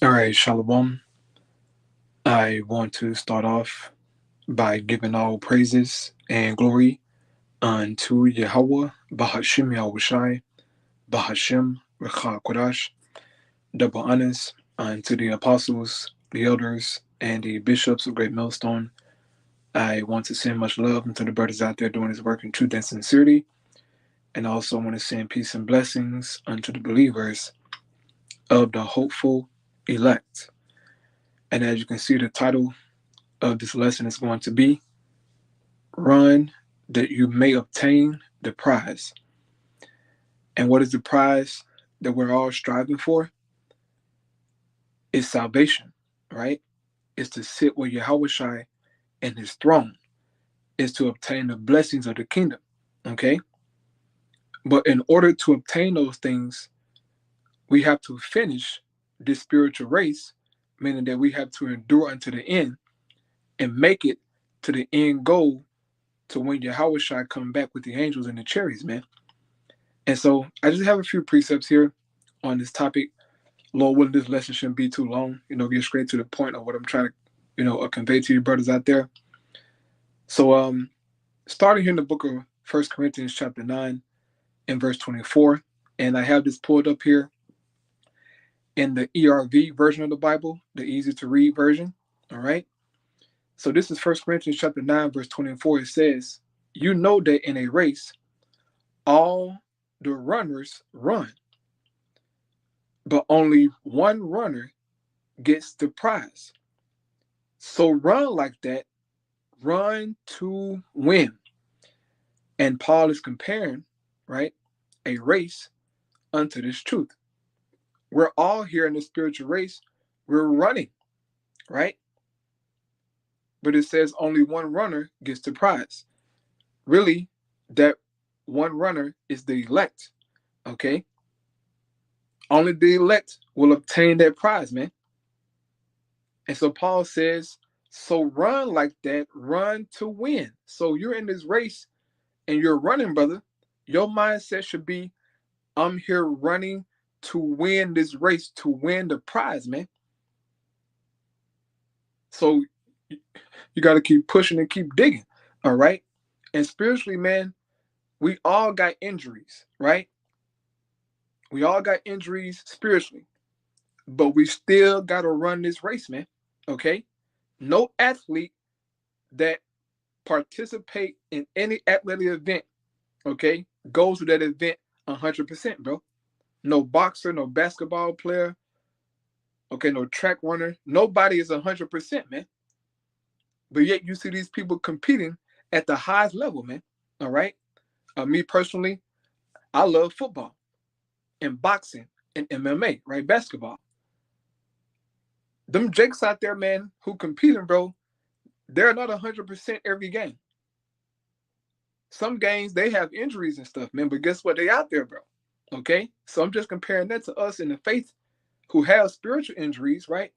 All right, Shalom. I want to start off by giving all praises and glory unto Yahweh, Bahashim Yahushai, Bahashim Rekha Kodash, double honors unto the apostles, the elders, and the bishops of Great Millstone. I want to send much love unto the brothers out there doing this work in truth and sincerity, and also want to send peace and blessings unto the believers of the hopeful elect. And as you can see, the title of this lesson is going to be Run that you may obtain the prize. And what is the prize that we're all striving for? It's salvation, right? It's to sit with Yahushua in his throne. It's to obtain the blessings of the kingdom, okay? But in order to obtain those things, we have to finish this spiritual race, meaning that we have to endure unto the end and make it to the end goal, to when Yahushua come back with the angels and the chariots, man. And so I just have a few precepts here on this topic. Lord willing, this lesson shouldn't be too long. Get straight to the point of what I'm trying to, convey to you brothers out there. So starting here in the book of 1 Corinthians chapter 9 and verse 24, and I have this pulled up here in the ERV version of the Bible, the easy to read version. All right. So this is 1 Corinthians chapter 9, verse 24. It says, you know that in a race, all the runners run, but only one runner gets the prize. So run like that, run to win. And Paul is comparing, right, a race unto this truth. We're all here in the spiritual race. We're running, right? But it says only one runner gets the prize. Really, that one runner is the elect, okay? Only the elect will obtain that prize, man. And so Paul says, so run like that, run to win. So you're in this race and you're running, brother. Your mindset should be, I'm here running to win this race, to win the prize, man. So you got to keep pushing and keep digging, all right? And spiritually, man, we all got injuries, right? We all got injuries spiritually, but we still got to run this race, man, okay? No athlete that participate in any athletic event, okay, goes to that event 100%, bro. No boxer, no basketball player, okay, no track runner. Nobody is 100%, man. But yet you see these people competing at the highest level, man. All right. Me personally, I love football and boxing and MMA, right? Basketball. Them jakes out there, man, who competing, bro, they're not 100% every game. Some games they have injuries and stuff, man. But guess what? They out there, bro. Okay. So I'm just comparing that to us in the faith who have spiritual injuries, right?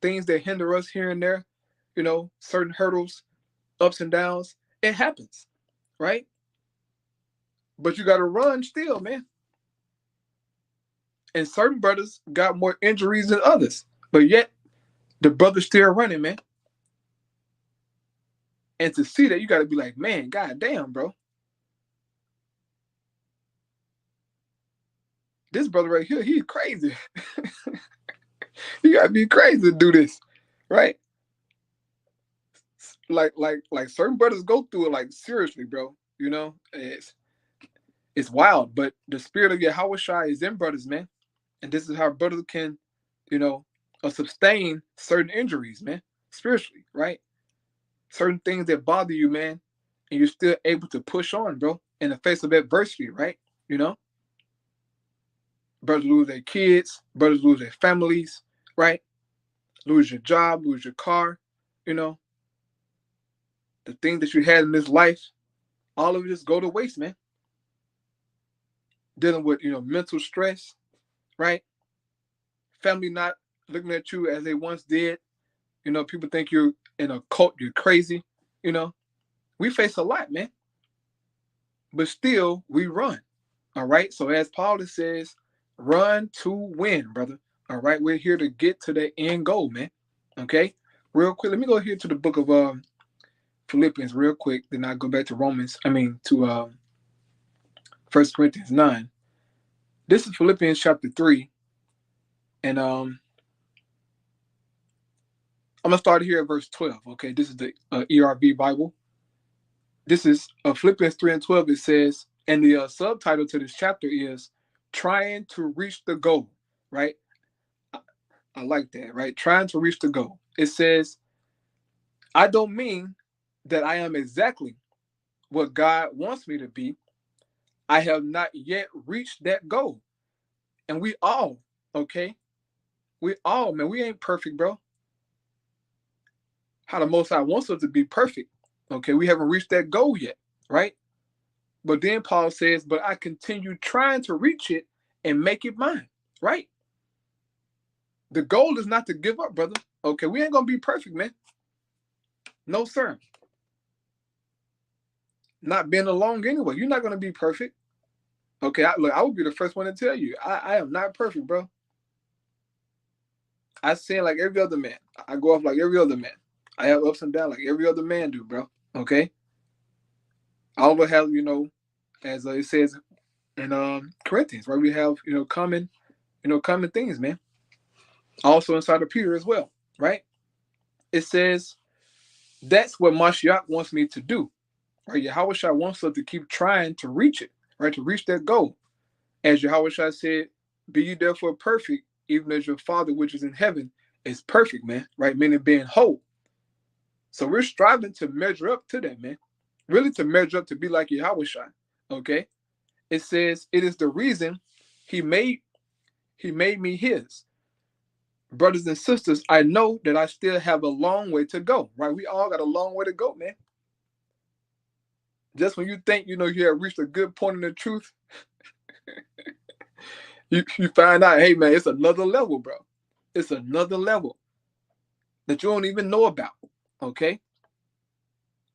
Things that hinder us here and there, certain hurdles, ups and downs. It happens, right? But you got to run still, man. And certain brothers got more injuries than others, but yet the brother's still running, man. And to see that, you got to be like, man, goddamn, bro. This brother right here, he's crazy. You got to be crazy to do this, right? Like certain brothers go through it, like, seriously, bro. It's wild, but the spirit of Yahushua is in brothers, man. And this is how brothers can, sustain certain injuries, man, spiritually, right? Certain things that bother you, man, and you're still able to push on, bro, in the face of adversity, right? Brothers lose their kids, brothers lose their families, right? Lose your job, lose your car, the things that you had in this life, all of it just go to waste, man. Dealing with, mental stress, right? Family not looking at you as they once did. People think you're in a cult, you're crazy. We face a lot, man. But still, we run. All right. So as Paul says, run to win, brother. All right. We're here to get to the end goal, man. Okay. Real quick, let me go here to the book of Philippians real quick. Then I go back to to 1 Corinthians 9. This is Philippians chapter 3. And I'm going to start here at verse 12. Okay. This is the ERV Bible. This is Philippians 3 and 12. It says, and the subtitle to this chapter is Trying to Reach the Goal, right? I like that, right? Trying to reach the goal. It says, I don't mean that I am exactly what God wants me to be. I have not yet reached that goal. And we all, okay? We all, man, we ain't perfect, bro. How the Most High wants us to be perfect. Okay, we haven't reached that goal yet, right? But then Paul says, but I continue trying to reach it and make it mine, right? The goal is not to give up, brother. Okay, we ain't going to be perfect, man. No, sir. Not being alone anyway. You're not going to be perfect. Okay, I would be the first one to tell you, I am not perfect, bro. I sin like every other man. I go off like every other man. I have ups and downs like every other man do, bro. Okay? All of us have, as it says in Corinthians, right? We have, common things, man. Also inside of Peter as well, right? It says, that's what Mashiach wants me to do, right? Yahweh wants us to keep trying to reach it, right? To reach that goal. As Yahweh said, be ye therefore perfect, even as your Father which is in heaven is perfect, man, right? Meaning being whole. So we're striving to measure up to that, man. Really to measure up to be like Yahweh, okay? It says, it is the reason he made me his. Brothers and sisters, I know that I still have a long way to go, right? We all got a long way to go, man. Just when you think, you have reached a good point in the truth, you find out, hey, man, it's another level, bro. It's another level that you don't even know about, okay?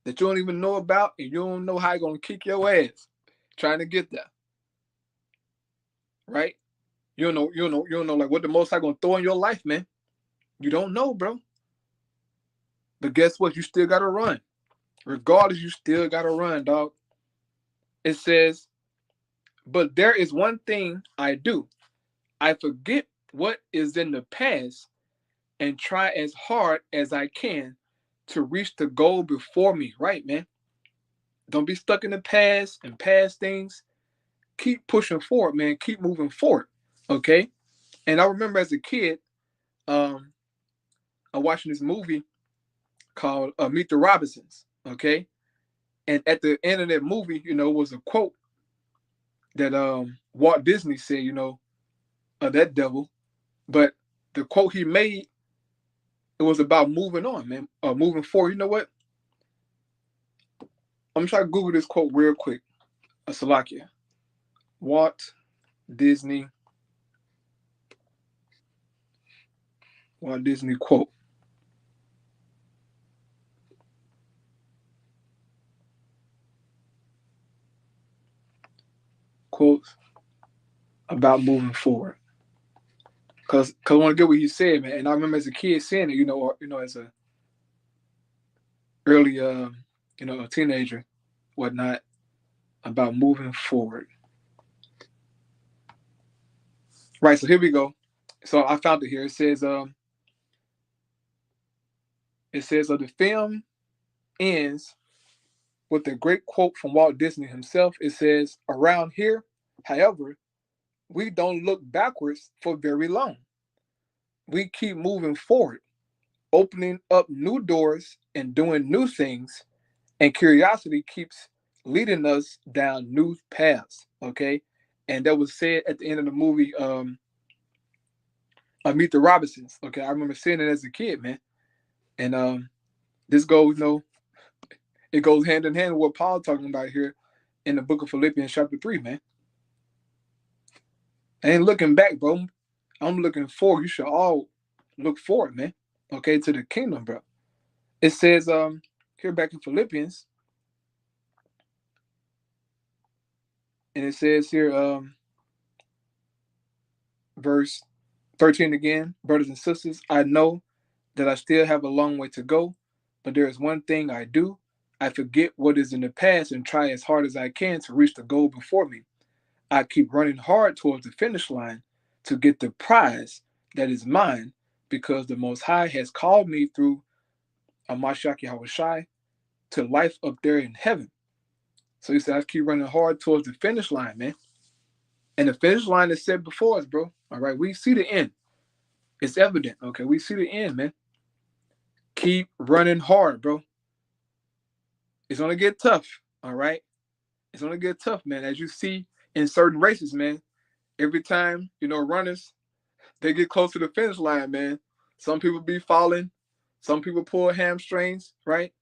That you don't even know about, and you don't know how you're going to kick your ass trying to get there, right? You don't know like what the Most High going to throw in your life, man. You don't know, bro. But guess what? You still got to run. Regardless, you still got to run, dog. It says, but there is one thing I do. I forget what is in the past and try as hard as I can to reach the goal before me, right, man? Don't be stuck in the past and past things. Keep pushing forward, man. Keep moving forward, okay? And I remember as a kid, I'm watching this movie called Meet the Robinsons, okay? And at the end of that movie, was a quote that Walt Disney said, that devil. But the quote he made, it was about moving on, man, moving forward. You know what? I'm trying to Google this quote real quick. Salakia. Walt Disney quote. Quotes about moving forward. Cause I want to get what he said, man. And I remember as a kid saying it, or as a early, a teenager, whatnot, about moving forward. Right. So here we go. So I found it here. It says, the film ends with a great quote from Walt Disney himself. It says, around here, however, we don't look backwards for very long. We keep moving forward, opening up new doors and doing new things, and curiosity keeps leading us down new paths. Okay, and that was said at the end of the movie, Meet the Robinsons. Okay, I remember seeing it as a kid, man, and this goes, it goes hand in hand with what Paul's talking about here in the book of Philippians chapter 3, man. I ain't looking back, bro. I'm looking forward. You should all look forward, man. Okay, to the kingdom, bro. It says here back in Philippians, And it says here, verse 13 again, brothers and sisters, I know that I still have a long way to go, but there is one thing I do. I forget what is in the past and try as hard as I can to reach the goal before me. I keep running hard towards the finish line to get the prize that is mine because the Most High has called me through Amashaki Hawashai to life up there in heaven. So he said, I keep running hard towards the finish line, man. And the finish line is set before us, bro. All right, we see the end. It's evident, okay? We see the end, man. Keep running hard, bro. It's gonna get tough, all right? It's gonna get tough, man. As you see in certain races, man, every time, runners, they get close to the finish line, man. Some people be falling. Some people pull hamstrings, right?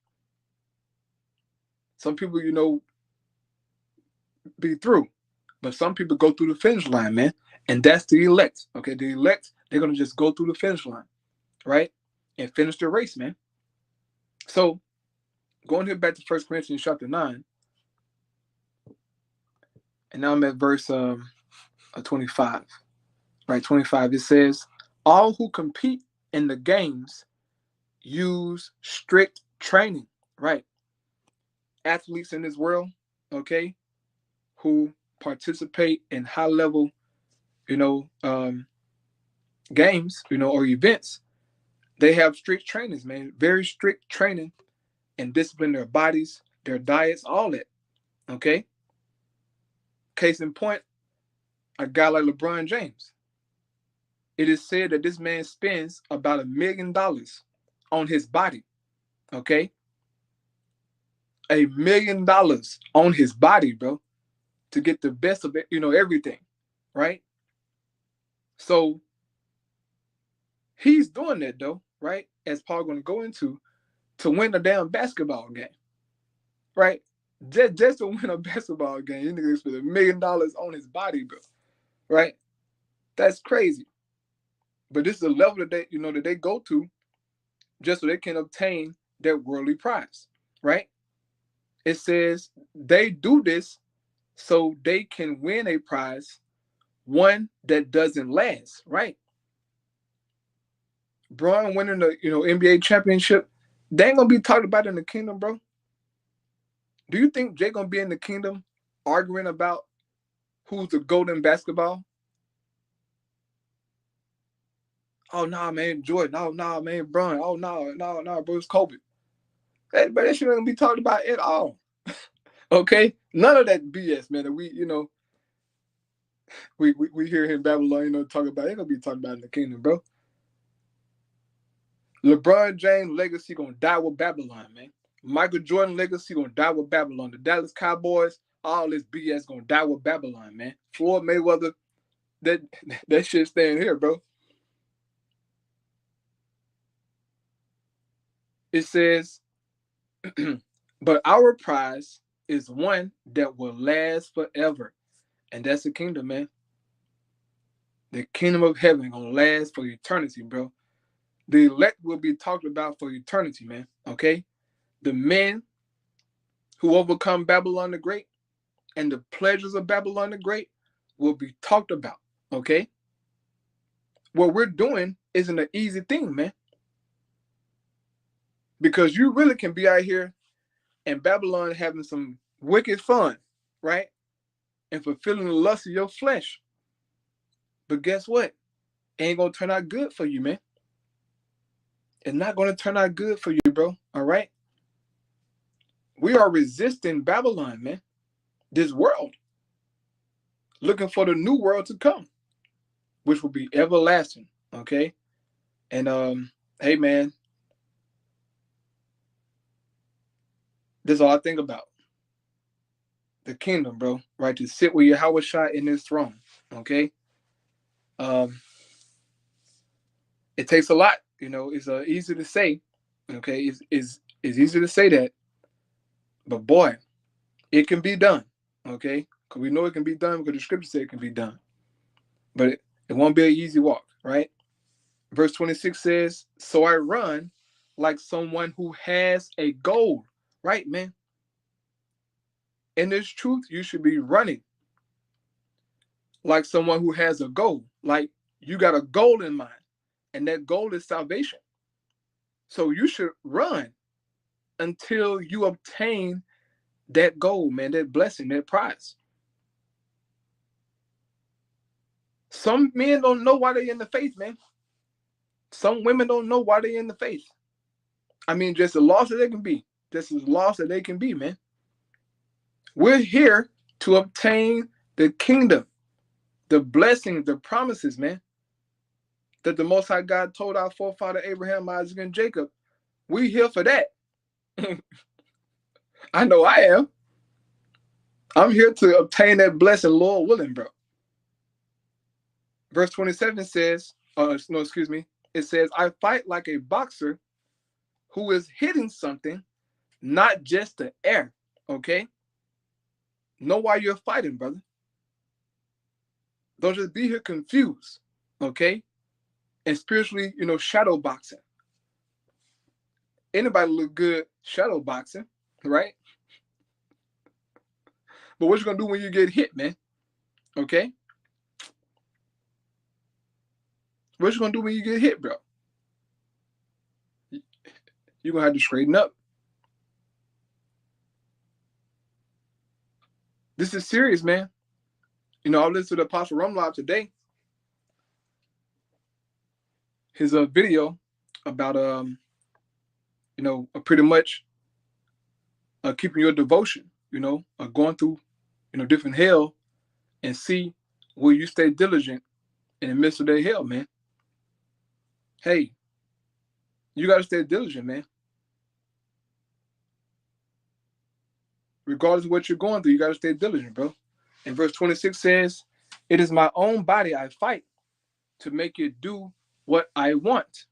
Some people, be through. But some people go through the finish line, man. And that's the elect. Okay, the elect, they're gonna just go through the finish line, right? And finish the race, man. So going here back to 1 Corinthians chapter 9, and now I'm at verse 25. Right, 25. It says, all who compete in the games use strict training, right? Athletes in this world, okay, who participate in high level, games, or events, they have strict trainings, man. Very strict training and discipline their bodies, their diets, all that. Okay. Case in point, a guy like LeBron James. It is said that this man spends about $1 million on his body. Okay. $1 million on his body, bro, to get the best of it, everything. Right. So he's doing that though, right? As Paul going to go into, to win a damn basketball game. Right? Just to win a basketball game, you niggas spend $1 million on his body, bro. Right? That's crazy. But this is a level that they go to just so they can obtain their worldly prize. Right? It says they do this so they can win a prize, one that doesn't last. Right? Braun winning the NBA championship, they ain't gonna be talked about in the kingdom, bro. Do you think Jay gonna be in the kingdom arguing about who's the GOAT in basketball? Oh nah, man, Jordan. Oh nah, man, Bron. Oh no, bro, it's Kobe. But that shit ain't gonna be talked about at all. Okay, none of that BS, man. That we hear him Babylon, talk about. Ain't gonna be talked about in the kingdom, bro. LeBron James legacy gonna die with Babylon, man. Michael Jordan legacy gonna die with Babylon. The Dallas Cowboys, all this BS gonna die with Babylon, man. Floyd Mayweather, that shit staying here, bro. It says, but our prize is one that will last forever. And that's the kingdom, man. The kingdom of heaven gonna last for eternity, bro. The elect will be talked about for eternity, man. Okay? The men who overcome Babylon the Great and the pleasures of Babylon the Great will be talked about. Okay? What we're doing isn't an easy thing, man. Because you really can be out here in Babylon having some wicked fun, right? And fulfilling the lust of your flesh. But guess what? It ain't gonna turn out good for you, man. It's not gonna turn out good for you, bro. All right? We are resisting Babylon, man. This world. Looking for the new world to come, which will be everlasting. Okay? And hey man, this is all I think about. The kingdom, bro. Right? To sit with Yahweh Shai in this throne. Okay? It takes a lot, it's easy to say. Okay, it's easy to say that, but boy, it can be done. Okay, because we know it can be done because the scripture said it can be done, but it won't be an easy walk, right? Verse 26 says, so I run like someone who has a goal, right, man? In this truth, you should be running like someone who has a goal. Like you got a goal in mind, and that goal is salvation. So you should run until you obtain that goal, man, that blessing, that prize. Some men don't know why they're in the faith, man. Some women don't know why they're in the faith. I mean, just as lost as they can be. Just as lost as they can be, man. We're here to obtain the kingdom, the blessings, the promises, man, that the Most High God told our forefather Abraham, Isaac, and Jacob. We're here for that. I know I am. I'm here to obtain that blessing, Lord willing, bro. Verse 27 says, no, excuse me. It says, I fight like a boxer who is hitting something, not just the air, okay? Know why you're fighting, brother. Don't just be here confused, okay? And spiritually, shadow boxing. Anybody look good shadow boxing, right? But what you gonna do when you get hit, man? Okay? What you gonna do when you get hit, bro? You're gonna have to straighten up. This is serious, man. I listened to the Apostle Rumlob today. His video about pretty much keeping your devotion, going through different hell and see will you stay diligent in the midst of that hell, man. Hey, you gotta stay diligent, man. Regardless of what you're going through, you gotta stay diligent, bro. And verse 26 says, it is my own body I fight to make it do what I want.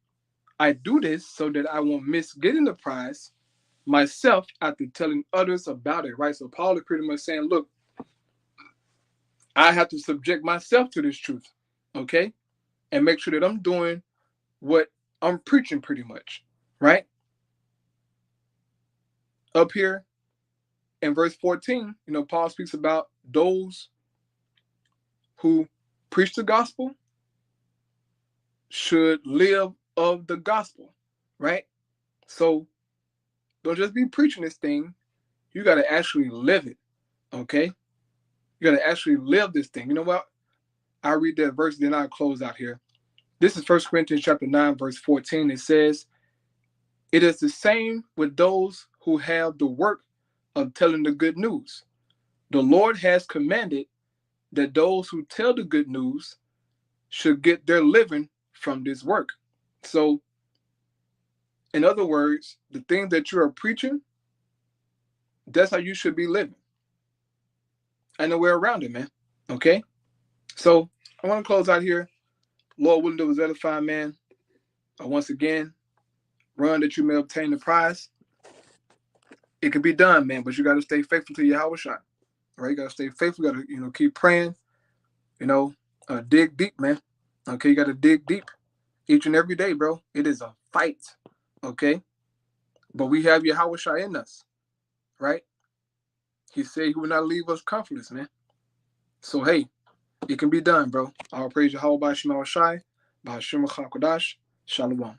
I do this so that I won't miss getting the prize myself after telling others about it, right? So Paul is pretty much saying, look, I have to subject myself to this truth, okay? And make sure that I'm doing what I'm preaching pretty much, right? Up here in verse 14, Paul speaks about those who preach the gospel should live of the gospel, right? So don't just be preaching this thing. You got to actually live it, okay? You got to actually live this thing. You know what? I'll read that verse, then I'll close out here. This is 1 Corinthians chapter 9, verse 14. It says, it is the same with those who have the work of telling the good news. The Lord has commanded that those who tell the good news should get their living from this work. So, in other words, the thing that you are preaching, that's how you should be living. And no way around it, man. Okay? So, I want to close out here. Lord willing, that was edifying, man. Once again, run that you may obtain the prize. It can be done, man, but you got to stay faithful to your HOUSTON. Right? You got to stay faithful. You got to, keep praying. Dig deep, man. Okay? You got to dig deep each and every day, bro. It is a fight. Okay? But we have your HOUSTON in us. Right? He said he will not leave us comfortless, man. So, hey, it can be done, bro. All praise Yahweh by Shema Shai, by Shema Chakodash. Shalom.